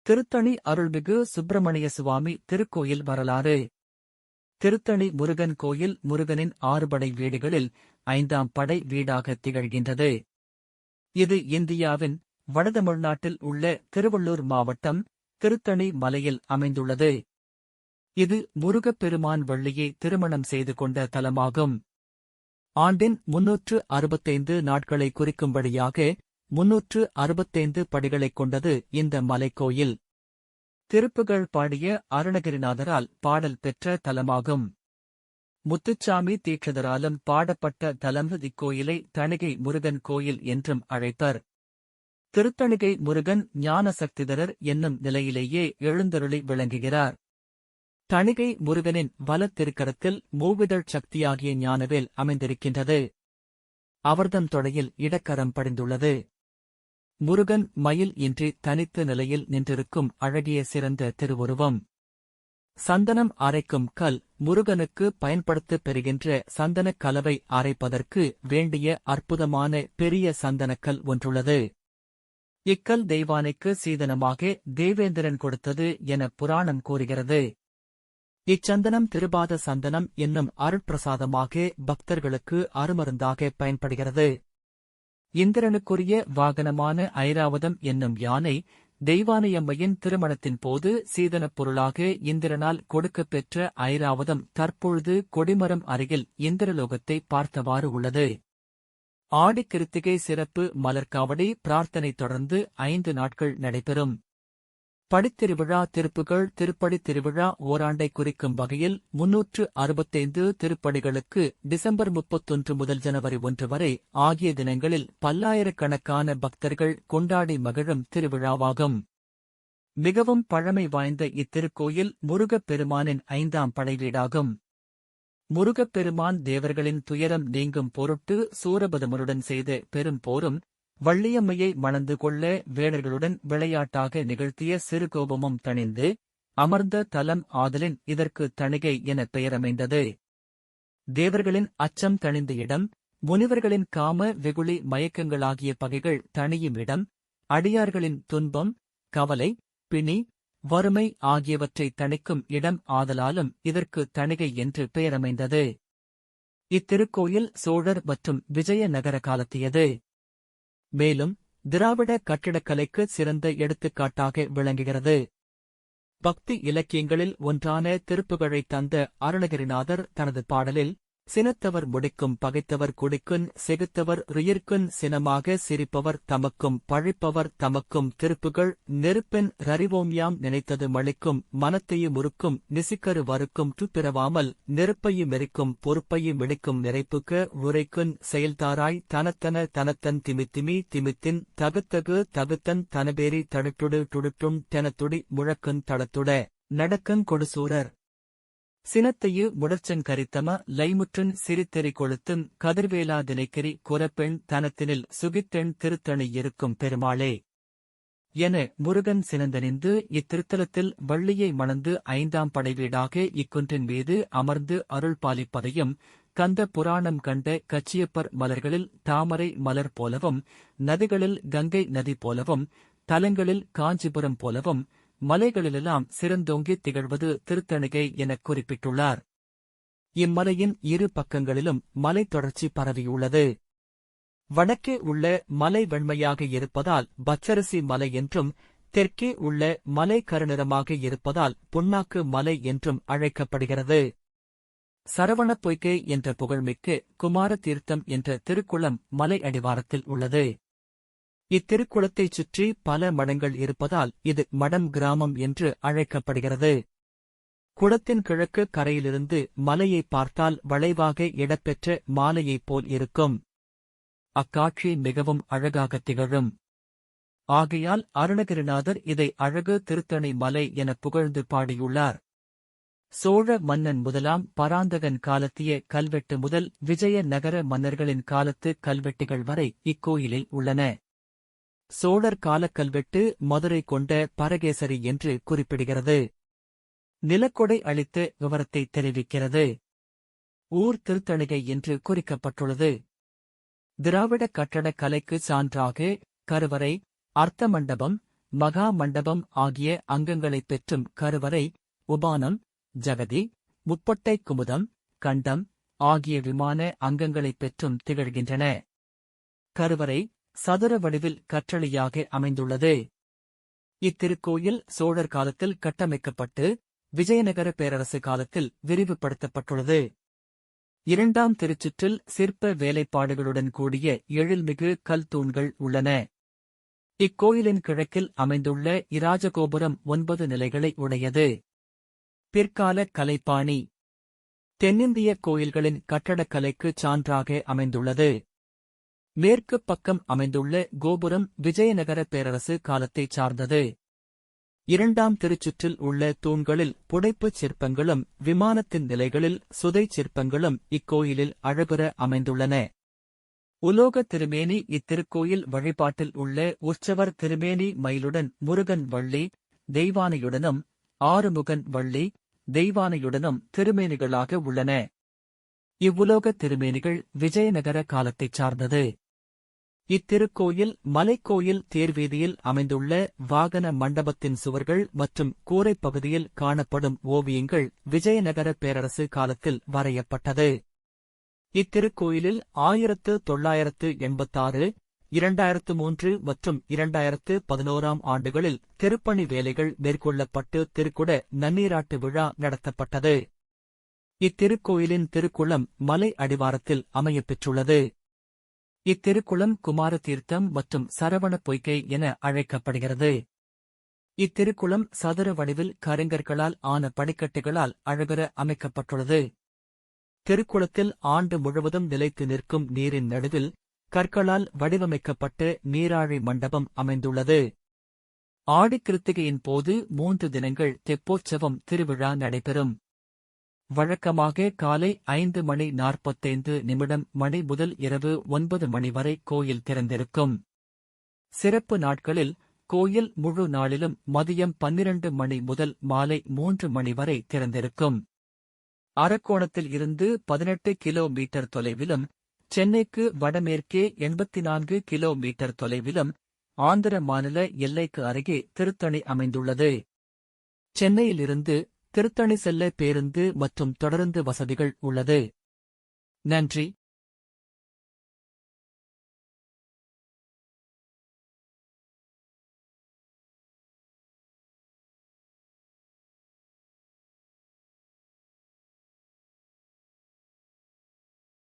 திருத்தணி அருள்மிகு சுப்பிரமணிய சுவாமி திருக்கோயில் வரலாறு. திருத்தணி முருகன் கோயில் முருகனின் 6 படை வீடுகளில் 5ஆம் படை வீடாக திகழ்கின்றது. இது இந்தியாவின் வடதமிழ்நாட்டில் உள்ள திருவள்ளூர் மாவட்டம் திருத்தணி மலையில் அமைந்துள்ளது. இது முருகப்பெருமான் வள்ளியை திருமணம் செய்து கொண்ட தலமாகும். ஆண்டின் 365 நாட்களை குறிக்கும்படியாக 365 படிகளைக் கொண்டது இந்த மலைக்கோயில். திருப்புகழ் பாடிய அருணகிரிநாதரால் பாடல் பெற்ற தலமாகும். முத்துச்சாமி தீட்சிதராலும் பாடப்பட்ட தலம். இக்கோயிலை தணிகை முருகன் கோயில் என்றும் அழைப்பர். திருத்தணிகை முருகன் ஞானசக்திதரர் என்னும் நிலையிலேயே எழுந்தருளி விளங்குகிறார். தணிகை முருகனின் வலத் திருக்கரத்தில் மூவிதழ் சக்தியாகிய ஞானவேல் அமைந்திருக்கின்றது. அவர்தம் தொடையில் இடக்கரம் படிந்துள்ளது. முருகன் மயில் இன்றி தனித்த நிலையில் நின்றிருக்கும் அழகிய சிறந்த திருவுருவம். சந்தனம் அரைக்கும் கல். முருகனுக்கு பயன்படுத்தப் பெறுகின்ற சந்தனக் கலவை அரைப்பதற்கு வேண்டிய அற்புதமான பெரிய சந்தனக்கல் ஒன்றுள்ளது. இக்கல் தெய்வானைக்கு சீதனமாக தேவேந்திரன் கொடுத்தது என புராணம் கூறுகிறது. இச்சந்தனம் திருபாத சந்தனம் என்னும் அருட்பிரசாதமாக பக்தர்களுக்கு அருமருந்தாக பயன்படுகிறது. இந்திரனுக்குரிய வாகனமான ஐராவதம் என்னும் யானை தெய்வானையம்மையின் திருமணத்தின் போது சீதனப் பொருளாக இந்திரனால் கொடுக்கப்பெற்ற ஐராவதம் தற்பொழுது கொடிமரம் அருகில் இந்திரலோகத்தை பார்த்தவாறு உள்ளது. ஆடிக்கிருத்திகை சிறப்பு மலர்காவடி பிரார்த்தனை தொடர்ந்து 5 நாட்கள் நடைபெறும். படித்திருவிழா திருப்புகழ். திருப்படி திருவிழா ஓராண்டை குறிக்கும் வகையில் 365 திருப்படிகளுக்கு டிசம்பர் 31 முதல் ஜனவரி 1 வரை ஆகிய தினங்களில் பல்லாயிரக்கணக்கான பக்தர்கள் கொண்டாடி மகிழும் திருவிழாவாகும். மிகவும் பழமை வாய்ந்த இத்திருக்கோயில் முருகப் பெருமானின் 5ஆம் படை வீடாகும். முருகப்பெருமான் தேவர்களின் துயரம் நீங்கும் பொருட்டு சூரபதமருடன் செய்த பெரும் போரும் வள்ளியம்மையை மணந்து கொள்ள வேடர்களுடன் விளையாட்டாக நிகழ்த்திய சிறுகோபமும் தணிந்து அமர்ந்த தலம் ஆதலின் இதற்கு தணிகை என பெயரமைந்தது. தேவர்களின் அச்சம் தணிந்த இடம், முனிவர்களின் காம வெகுளி மயக்கங்களாகிய பகைகள் தணியும் இடம், அடியார்களின் துன்பம், கவலை, பிணி, வறுமை ஆகியவற்றை தணிக்கும் இடம் ஆதலாலும் இதற்கு தணிகை என்று பெயரமைந்தது. இத்திருக்கோயில் சோழர் மற்றும் விஜய நகர காலத்தியது. மேலும் திராவிட கட்டிடக்கலைக்கு சிறந்த எடுத்துக்காட்டாக விளங்குகிறது. பக்தி இலக்கியங்களில் ஒன்றான திருப்புகழைத் தந்த அருணகிரிநாதர் தனது பாடலில் சினத்தவர் முடிக்கும் பகைத்தவர் குடிக்குன் செகுத்தவர் ருயிர்க்குன் சினமாக சிரிப்பவர் தமக்கும் பழிப்பவர் தமக்கும் திருப்புகழ் நெருப்பென் ரறிவோம்யாம் நினைத்தது மளிக்கும் மனத்தையு முறுக்கும் நிசிக்கரு வறுக்கும் பிறவாமல் நெருப்பையு மெரிக்கும் பொறுப்பையு மிடிக்கும் நிறைப்புக்க உரைக்குன் செயல்தாராய் தனத்தன தனத்தன் திமித்திமி திமித்தின் தகுத்தகு தகுத்தன் தனபேரி தடுட்டுடு துடுட்டும் தெனத்துடி முழக்குன் தடத்துட நடக்கங் கொடுசூரர் சினத்தையு முடர்ச்சங் கரித்தம லைமுற்றுன் சிரித்தெறி கொளுத்தும் கதிர்வேலா தினைக்கரி குரப்பெண் தனத்தினில் சுகித்தெண் திருத்தணி இருக்கும் பெருமாளே என முருகன் சினந்தணிந்து இத்திருத்தலத்தில் வள்ளியை மணந்து 5ஆம் படைவீடாக இக்குன்றின் மீது அமர்ந்து அருள் பாலிப்பதையும் கந்த புராணம் கண்ட கச்சியப்பர் மலர்களில் தாமரை மலர் போலவும் நதிகளில் கங்கை நதி போலவும் தலங்களில் காஞ்சிபுரம் போலவும் மலைகளிலெல்லாம் சிறந்தோங்கித் திகழ்வது திருத்தணிகை எனக் குறிப்பிட்டுள்ளார். இம்மலையின் 2 பக்கங்களிலும் மலை தொடர்ச்சி பரவியுள்ளது. வடக்கே உள்ள மலை வெண்மையாக இருப்பதால் பச்சரிசி மலை என்றும், தெற்கே உள்ள மலை கருநிறமாக இருப்பதால் புண்ணாக்கு மலை என்றும் அழைக்கப்படுகிறது. சரவணப் பொய்கை என்ற புகழ்மிக்க குமார தீர்த்தம் என்ற திருக்குளம் மலை அடிவாரத்தில் உள்ளது. இத்திருக்குளத்தைச் சுற்றி பல மடங்கள் இருப்பதால் இது மடம் கிராமம் என்று அழைக்கப்படுகிறது. குளத்தின் கிழக்கு கரையிலிருந்து மலையை பார்த்தால் வளைவாக இடப்பெற்ற மாலையைப் போல் இருக்கும். அக்காட்சி மிகவும் அழகாக திகழும். ஆகையால் அருணகிரிநாதர் இதை அழகு திருத்தணி மலை என புகழ்ந்து பாடியுள்ளார். சோழ மன்னன் முதலாம் பராந்தகன் காலத்திய கல்வெட்டு முதல் விஜய நகர மன்னர்களின் காலத்து கல்வெட்டுகள் வரை இக்கோயிலில் உள்ளன. சோழர் காலக்கல்வெட்டு மதுரை கொண்ட பரகேசரி என்று குறிப்பிடுகிறது. நிலக்கொடை அளித்த விவரத்தை தெரிவிக்கிறது. ஊர் திருத்தணிகை என்று குறிக்கப்பட்டுள்ளது. திராவிட கட்டடக் கலைக்கு சான்றாக கருவறை, அர்த்த மண்டபம், மகா மண்டபம் ஆகிய அங்கங்களைப் பெற்றும் கருவறை, உபானம், ஜகதி, முப்பட்டை குமுதம், கண்டம் ஆகிய விமான அங்கங்களைப் பெற்றும் திகழ்கின்றன. கருவறை சதுர வடிவில் கற்றளியாக அமைந்துள்ளது. இத்திருக்கோயில் சோழர் காலத்தில் கட்டமைக்கப்பட்டு விஜயநகர பேரரசு காலத்தில் விரிவுபடுத்தப்பட்டுள்ளது. இரண்டாம் திருச்சுற்றில் சிற்ப வேலைப்பாடுகளுடன் கூடிய எழில்மிகு கல் தூண்கள் உள்ளன. இக்கோயிலின் கிழக்கில் அமைந்துள்ள இராஜகோபுரம் 9 நிலைகளை உடையது. பிற்கால கலைப்பாணி தென்னிந்திய கோயில்களின் கட்டடக்கலைக்குச் சான்றாக அமைந்துள்ளது. மேற்குப் பக்கம் அமைந்துள்ள கோபுரம் விஜயநகர பேரரசு காலத்தைச் சார்ந்தது. இரண்டாம் திருச்சுற்றில் உள்ள தூண்களில் புடைப்புச் சிற்பங்களும் விமானத்தின் நிலைகளில் சுதைச் சிற்பங்களும் இக்கோயிலில் அழகுற அமைந்துள்ளன. உலோக திருமேனி இத்திருக்கோயில் வழிபாட்டில் உள்ள உற்சவர் திருமேனி மயிலுடன் முருகன் வள்ளி தெய்வானையுடனும் ஆறுமுகன் வள்ளி தெய்வானையுடனும் திருமேனிகளாக உள்ளன. இவ்வுலோக திருமேனிகள் விஜயநகர காலத்தைச் சார்ந்தது. இத்திருக்கோயில் மலைக்கோயில் தேர்வீதியில் அமைந்துள்ள வாகன மண்டபத்தின் சுவர்கள் மற்றும் கூரைப் பகுதியில் காணப்படும் ஓவியங்கள் விஜயநகர பேரரசு காலத்தில் வரையப்பட்டது. இத்திருக்கோயிலில் 1986, 2003 மற்றும் 2011 ஆண்டுகளில் திருப்பணி வேலைகள் மேற்கொள்ளப்பட்டு திருக்குட நன்னீராட்டு விழா நடத்தப்பட்டது. இத்திருக்கோயிலின் திருக்குளம் மலை அடிவாரத்தில் அமையப்பெற்றுள்ளது. இத்திருக்குளம் குமார தீர்த்தம் மற்றும் சரவண பொய்கை என அழைக்கப்படுகிறது. இத்திருக்குளம் சதுர வடிவில் கருங்கற்களால் ஆன படிக்கட்டுகளால் அழகுற அமைக்கப்பட்டுள்ளது. திருக்குளத்தில் ஆண்டு முழுவதும் நிலைத்து நிற்கும் நீரின் நடுவில் கற்களால் வடிவமைக்கப்பட்ட நீராழி மண்டபம் அமைந்துள்ளது. ஆடிக்கிருத்திகையின் போது 3 தினங்கள் தெப்போற்சவம் திருவிழா நடைபெறும். வழக்கமாக காலை 5:45 மணி முதல் இரவு 9 மணி வரை கோயில் திறந்திருக்கும். சிறப்பு நாட்களில் கோயில் முழு நாளிலும் மதியம் 12 மணி முதல் மாலை 3 மணி வரை திறந்திருக்கும். அரக்கோணத்தில் இருந்து 18 கிலோமீட்டர் தொலைவிலும், சென்னைக்கு வடமேற்கே 84 கிலோமீட்டர் தொலைவிலும், ஆந்திர மாநில எல்லைக்கு அருகே திருத்தணி அமைந்துள்ளது. சென்னையிலிருந்து திருத்தணி செல்ல பேருந்து மற்றும் தொடருந்து வசதிகள் உள்ளது. நன்றி.